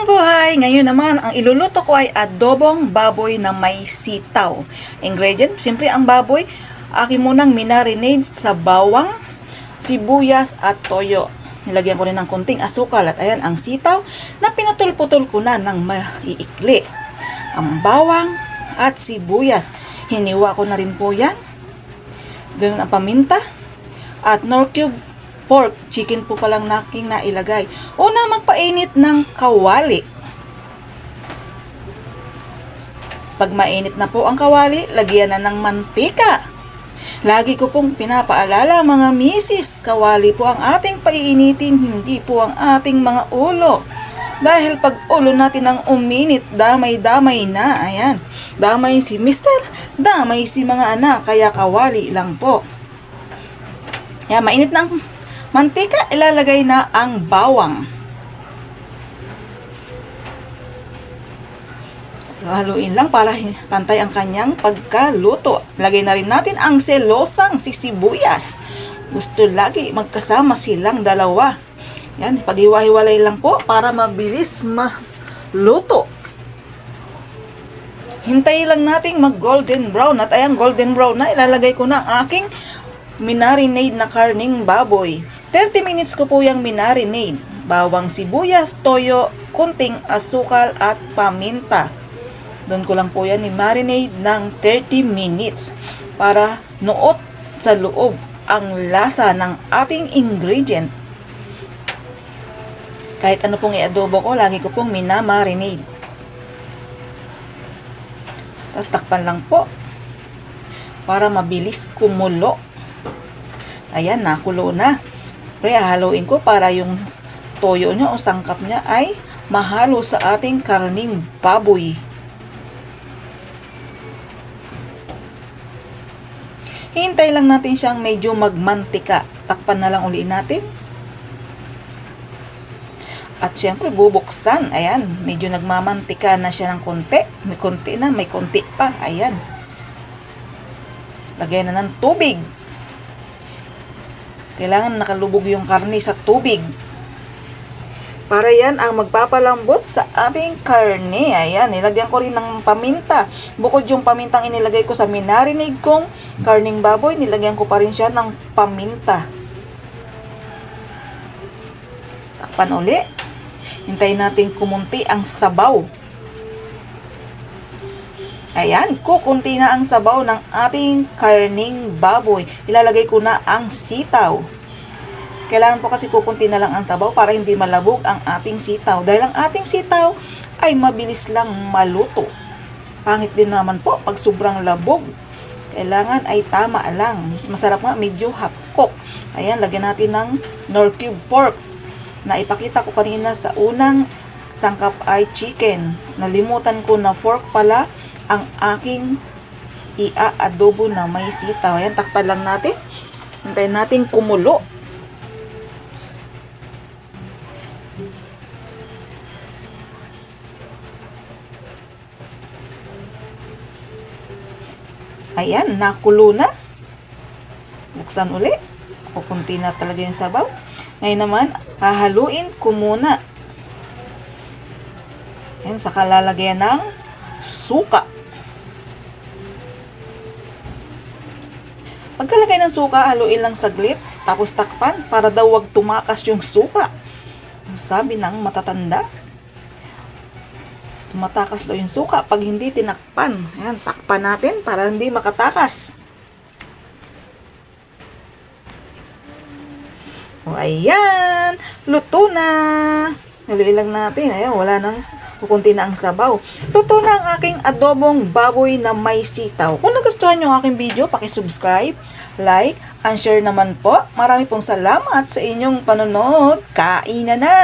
Mabuhay! Ngayon naman, ang iluluto ko ay adobong baboy na may sitaw. Ingredient, siyempre ang baboy, akin munang minarinade sa bawang, sibuyas at toyo. Nilagyan ko rin ng konting asukal at ayan ang sitaw na pinutol-putol ko na ng maiikli. Ang bawang at sibuyas, hiniwa ko na rin po yan. Ganun ang paminta at nor cube pork, chicken po palang naking nailagay. Una, magpainit ng kawali. Pag mainit na po ang kawali, lagyan na ng mantika. Lagi ko pong pinapaalala mga misis, kawali po ang ating paiinitin, hindi po ang ating mga ulo. Dahil pag ulo natin ang uminit, damay-damay na. Ayan, damay si mister, damay si mga anak, kaya kawali lang po. Ayan, mainit na ang mantika, ilalagay na ang bawang. So, haluin lang para pantay ang kanyang pagkaluto. Lagay na rin natin ang selosang sibuyas. Gusto lagi magkasama silang dalawa. Yan, paghiwa-hiwalay lang po para mabilis maluto. Hintayin lang nating mag golden brown. At ayan, golden brown na. Ilalagay ko na ang aking minarinade na karning baboy. 30 minutes ko po yung minarinade. Bawang, sibuyas, toyo, kunting asukal at paminta. Doon ko lang po yan i-marinade ng 30 minutes para nuot sa loob ang lasa ng ating ingredient. Kahit ano pong i-adobo ko, lagi ko pong minamarinade. Tapos takpan lang po para mabilis kumulo. Ayan, nakulo na. Pre, haluin ko para yung toyo niya o sangkap niya ay mahalo sa ating karning baboy. Hintay lang natin siyang medyo magmantika. Takpan na lang uli natin. At syempre bubuksan. Ayan, medyo nagmamantika na siya ng konti. May konti na, may konti pa. Ayan. Lagay na ng tubig. Kailangan nakalubog yung karne sa tubig. Para yan ang magpapalambot sa ating karne. Ayan, nilagyan ko rin ng paminta. Bukod yung pamintang inilagay ko sa minarinade kong karning baboy, nilagyan ko pa rin siya ng paminta. Takpan uli. Hintayin natin kumunti ang sabaw. Ayan, kukunti na ang sabaw ng ating karning baboy. Ilalagay ko na ang sitaw. Kailangan po kasi kukunti na lang ang sabaw para hindi malabog ang ating sitaw. Dahil ang ating sitaw ay mabilis lang maluto. Pangit din naman po pag sobrang labog. Kailangan ay tama lang. Mas masarap nga medyo half cook. Ayan, lagyan natin ng nor cube pork. Na ipakita ko kanina sa unang sangkap ay chicken. Nalimutan ko na fork pala ang aking ia-adobo na may sitaw. Ayan, takpan lang natin. Hintayin natin kumulo. Ayan, nakulo na. Buksan uli. Kukunti na talaga yung sabaw. Ngayon naman, hahaluin ko muna. Ayan, saka lalagyan ng suka. Pagkalagay ng suka, haluin lang saglit, tapos takpan para daw wag tumakas yung suka. Sabi ng matatanda, tumatakas daw yung suka pag hindi tinakpan. Ayan, takpan natin para hindi makatakas. O, ayan, luto na. Haluin lang natin. Ayan, wala nang, kukunti na ang sabaw. Luto na ang aking adobong baboy na may sitaw. Kung nagustuhan nyo ang aking video, pakisubscribe, like, and share naman po. Marami pong salamat sa inyong panonood. Kainan na!